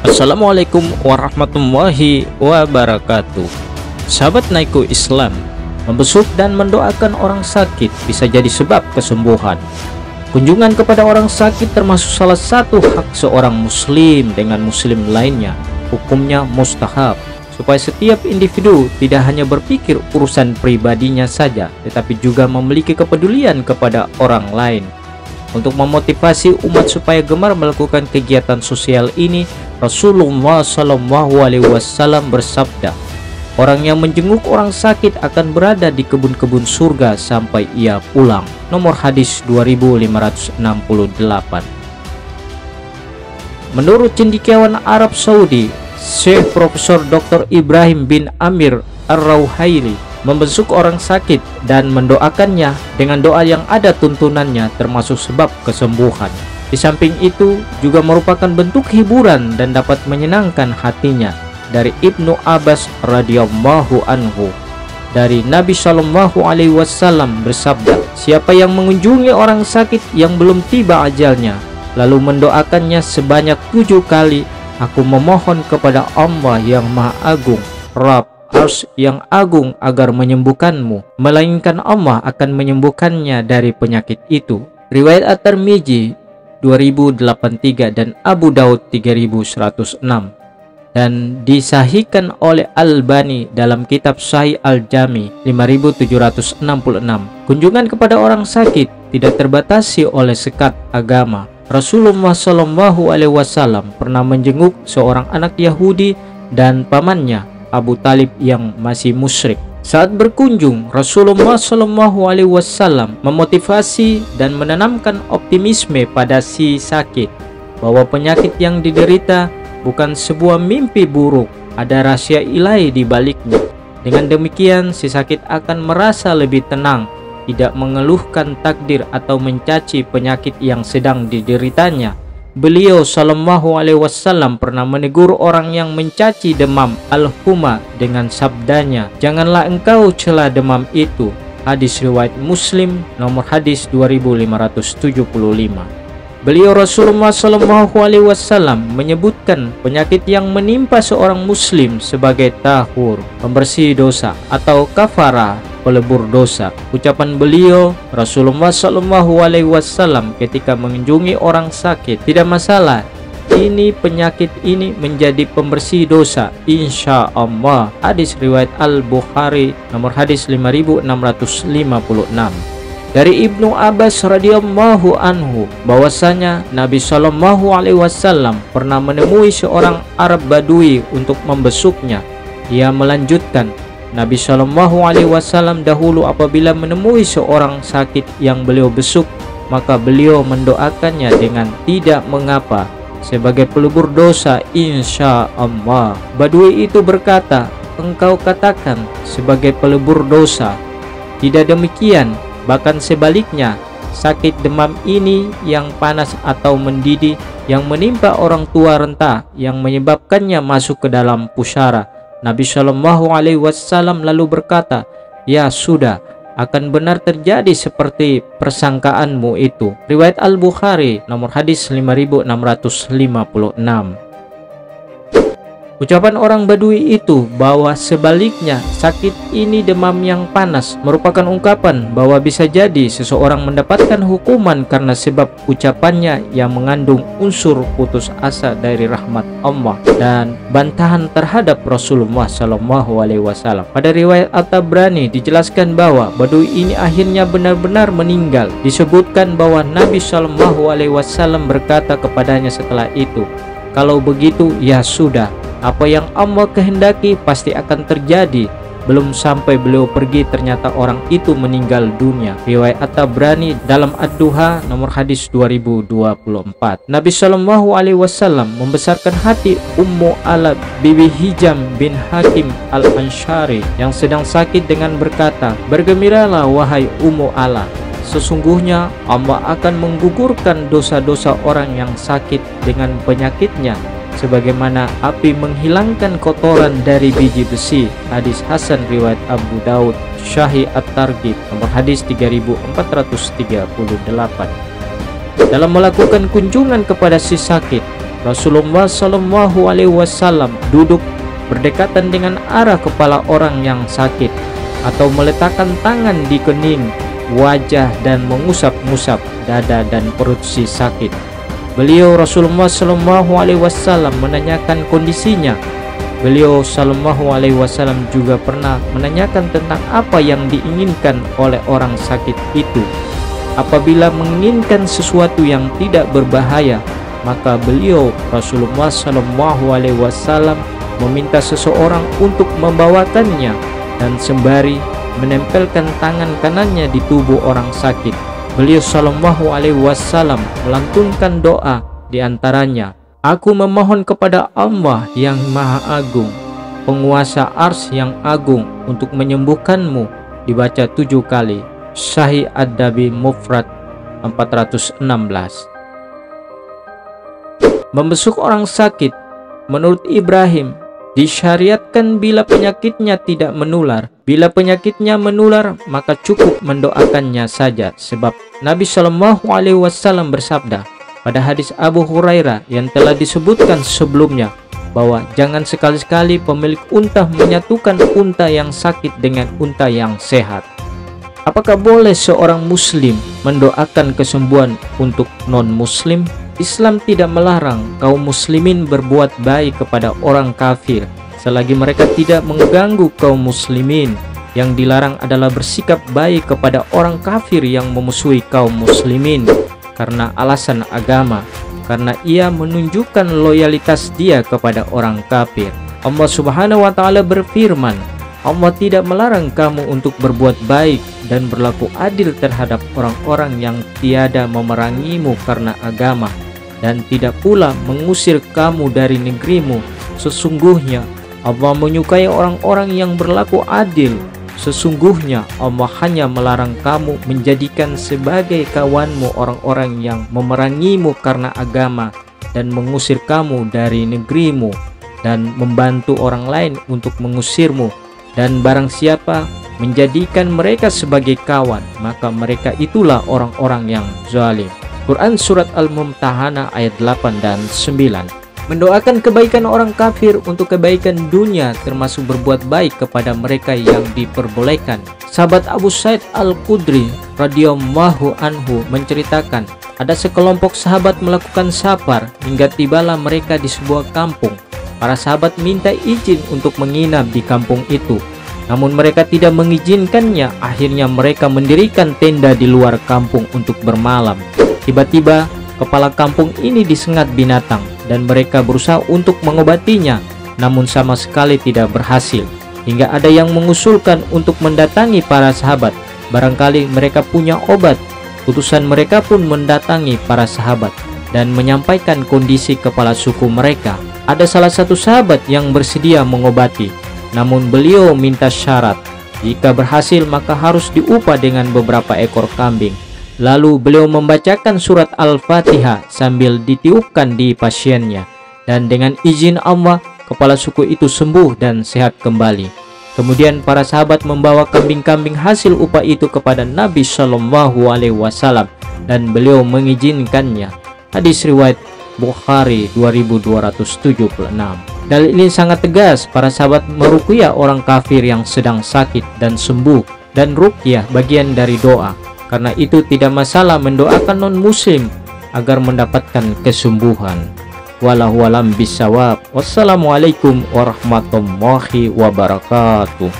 Assalamualaikum warahmatullahi wabarakatuh. Sahabat Naiku Islam, membesuk dan mendoakan orang sakit bisa jadi sebab kesembuhan. Kunjungan kepada orang sakit termasuk salah satu hak seorang muslim dengan muslim lainnya. Hukumnya mustahab, supaya setiap individu tidak hanya berpikir urusan pribadinya saja, tetapi juga memiliki kepedulian kepada orang lain. Untuk memotivasi umat supaya gemar melakukan kegiatan sosial ini, Rasulullah SAW bersabda, orang yang menjenguk orang sakit akan berada di kebun-kebun surga sampai ia pulang. Nomor hadis 2568. Menurut cendekiawan Arab Saudi, Syekh Profesor Dr. Ibrahim bin Amir Ar-Rauhaili membesuk orang sakit dan mendoakannya dengan doa yang ada tuntunannya termasuk sebab kesembuhan. Di samping itu juga merupakan bentuk hiburan dan dapat menyenangkan hatinya. Dari Ibnu Abbas radhiyallahu anhu, dari Nabi Shallallahu alaihi wasallam bersabda, siapa yang mengunjungi orang sakit yang belum tiba ajalnya lalu mendoakannya sebanyak 7 kali, aku memohon kepada Allah yang Maha Agung, Rabb Arsy yang agung agar menyembuhkanmu, melainkan Allah akan menyembuhkannya dari penyakit itu. Riwayat At-Tirmidzi 2083 dan Abu Daud 3106, dan disahihkan oleh Al-Albani dalam kitab Sahih Al-Jami 5766. Kunjungan kepada orang sakit tidak terbatasi oleh sekat agama. Rasulullah SAW pernah menjenguk seorang anak Yahudi dan pamannya Abu Talib yang masih musyrik. Saat berkunjung, Rasulullah SAW memotivasi dan menanamkan optimisme pada si sakit bahwa penyakit yang diderita bukan sebuah mimpi buruk, ada rahasia ilahi di baliknya. Dengan demikian, si sakit akan merasa lebih tenang, tidak mengeluhkan takdir atau mencaci penyakit yang sedang dideritanya. Beliau Shallallahu alaihi wasallam pernah menegur orang yang mencaci demam al-huma dengan sabdanya, janganlah engkau cela demam itu. Hadis riwayat Muslim nomor hadis 2575. Beliau Rasulullah Shallallahu alaihi wasallam menyebutkan penyakit yang menimpa seorang muslim sebagai tahur, pembersih dosa, atau kafara, pelebur dosa. Ucapan beliau Rasulullah Shallallahu alaihi wasallam ketika mengunjungi orang sakit, tidak masalah ini penyakit ini menjadi pembersih dosa insya Allah. Hadis riwayat Al-Bukhari nomor hadis 5656. Dari Ibnu Abbas radhiyallahu anhu bahwasanya Nabi Shallallahu alaihi wasallam pernah menemui seorang Arab Badui untuk membesuknya. Ia melanjutkan, Nabi Shallallahu alaihi wasallam dahulu apabila menemui seorang sakit yang beliau besuk, maka beliau mendoakannya dengan tidak mengapa sebagai pelebur dosa insya Allah. Badui itu berkata, engkau katakan sebagai pelebur dosa. Tidak demikian, bahkan sebaliknya, sakit demam ini yang panas atau mendidih yang menimpa orang tua renta yang menyebabkannya masuk ke dalam pusara. Nabi Shallallahu alaihi wasallam lalu berkata, ya sudah, akan benar terjadi seperti persangkaanmu itu. Riwayat Al-Bukhari nomor hadis 5656. Ucapan orang Badui itu bahwa sebaliknya sakit ini demam yang panas merupakan ungkapan bahwa bisa jadi seseorang mendapatkan hukuman karena sebab ucapannya yang mengandung unsur putus asa dari rahmat Allah dan bantahan terhadap Rasulullah SAW. Pada riwayat At-Tabrani dijelaskan bahwa Badui ini akhirnya benar-benar meninggal. Disebutkan bahwa Nabi SAW berkata kepadanya setelah itu, kalau begitu ya sudah, apa yang Allah kehendaki pasti akan terjadi. Belum sampai beliau pergi ternyata orang itu meninggal dunia. Riwayat At-Tabrani dalam Ad-Duha nomor hadis 2024. Nabi Shallallahu alaihi wasallam membesarkan hati Ummu Ala Bibi Hijam bin Hakim Al-Ansyari yang sedang sakit dengan berkata, bergembiralah wahai Ummu Ala, sesungguhnya Allah akan menggugurkan dosa-dosa orang yang sakit dengan penyakitnya sebagaimana api menghilangkan kotoran dari biji besi. Hadis Hasan riwayat Abu Daud, Sahih At-Targhib nomor hadis 3438. Dalam melakukan kunjungan kepada si sakit, Rasulullah Shallallahu Alaihi Wasallam duduk berdekatan dengan arah kepala orang yang sakit, atau meletakkan tangan di kening, wajah, dan mengusap-ngusap dada dan perut si sakit. Beliau Rasulullah Shallallahu Alaihi Wasallam menanyakan kondisinya. Beliau Shallallahu Alaihi Wasallam juga pernah menanyakan tentang apa yang diinginkan oleh orang sakit itu. Apabila menginginkan sesuatu yang tidak berbahaya, maka beliau Rasulullah Shallallahu Alaihi Wasallam meminta seseorang untuk membawakannya dan sembari menempelkan tangan kanannya di tubuh orang sakit. Beliau Shallallahu Alaihi Wasallam melantunkan doa, di antaranya, "Aku memohon kepada Allah yang Maha Agung, penguasa Arsy yang agung, untuk menyembuhkanmu," dibaca 7 kali. Sahih Ad-Dabi Mufrad 416. Membesuk orang sakit, menurut Ibrahim, disyariatkan bila penyakitnya tidak menular. Bila penyakitnya menular, maka cukup mendoakannya saja, sebab Nabi Shallallahu Alaihi Wasallam bersabda pada hadis Abu Hurairah yang telah disebutkan sebelumnya, bahwa jangan sekali-kali pemilik unta menyatukan unta yang sakit dengan unta yang sehat. Apakah boleh seorang muslim mendoakan kesembuhan untuk non-muslim? Islam tidak melarang kaum muslimin berbuat baik kepada orang kafir selagi mereka tidak mengganggu kaum muslimin. Yang dilarang adalah bersikap baik kepada orang kafir yang memusuhi kaum muslimin karena alasan agama, karena ia menunjukkan loyalitas dia kepada orang kafir. Allah Subhanahu wa Ta'ala berfirman, Allah tidak melarang kamu untuk berbuat baik dan berlaku adil terhadap orang-orang yang tiada memerangimu karena agama, dan tidak pula mengusir kamu dari negerimu. Sesungguhnya Allah menyukai orang-orang yang berlaku adil. Sesungguhnya Allah hanya melarang kamu menjadikan sebagai kawanmu orang-orang yang memerangimu karena agama dan mengusir kamu dari negerimu, dan membantu orang lain untuk mengusirmu. Dan barang siapa menjadikan mereka sebagai kawan, maka mereka itulah orang-orang yang zalim. Quran Surat Al-Mumtahanah ayat 8 dan 9. Mendoakan kebaikan orang kafir untuk kebaikan dunia, termasuk berbuat baik kepada mereka yang diperbolehkan. Sahabat Abu Sa'id Al-Khudri radhiyallahu anhu menceritakan, ada sekelompok sahabat melakukan safar hingga tibalah mereka di sebuah kampung. Para sahabat minta izin untuk menginap di kampung itu, namun mereka tidak mengizinkannya. Akhirnya mereka mendirikan tenda di luar kampung untuk bermalam. Tiba-tiba kepala kampung ini disengat binatang dan mereka berusaha untuk mengobatinya, namun sama sekali tidak berhasil. Hingga ada yang mengusulkan untuk mendatangi para sahabat, barangkali mereka punya obat. Utusan mereka pun mendatangi para sahabat dan menyampaikan kondisi kepala suku mereka. Ada salah satu sahabat yang bersedia mengobati, namun beliau minta syarat, jika berhasil maka harus diupah dengan beberapa ekor kambing. Lalu beliau membacakan surat Al-Fatihah sambil ditiupkan di pasiennya, dan dengan izin Allah kepala suku itu sembuh dan sehat kembali. Kemudian para sahabat membawa kambing-kambing hasil upah itu kepada Nabi Shallallahu Alaihi Wasallam dan beliau mengizinkannya. Hadis riwayat Bukhari 2276. Dalil ini sangat tegas. Para sahabat meruqyah orang kafir yang sedang sakit dan sembuh, dan ruqyah bagian dari doa. Karena itu tidak masalah mendoakan non-muslim agar mendapatkan kesembuhan. Wallahu a'lam bishawab. Wassalamualaikum warahmatullahi wabarakatuh.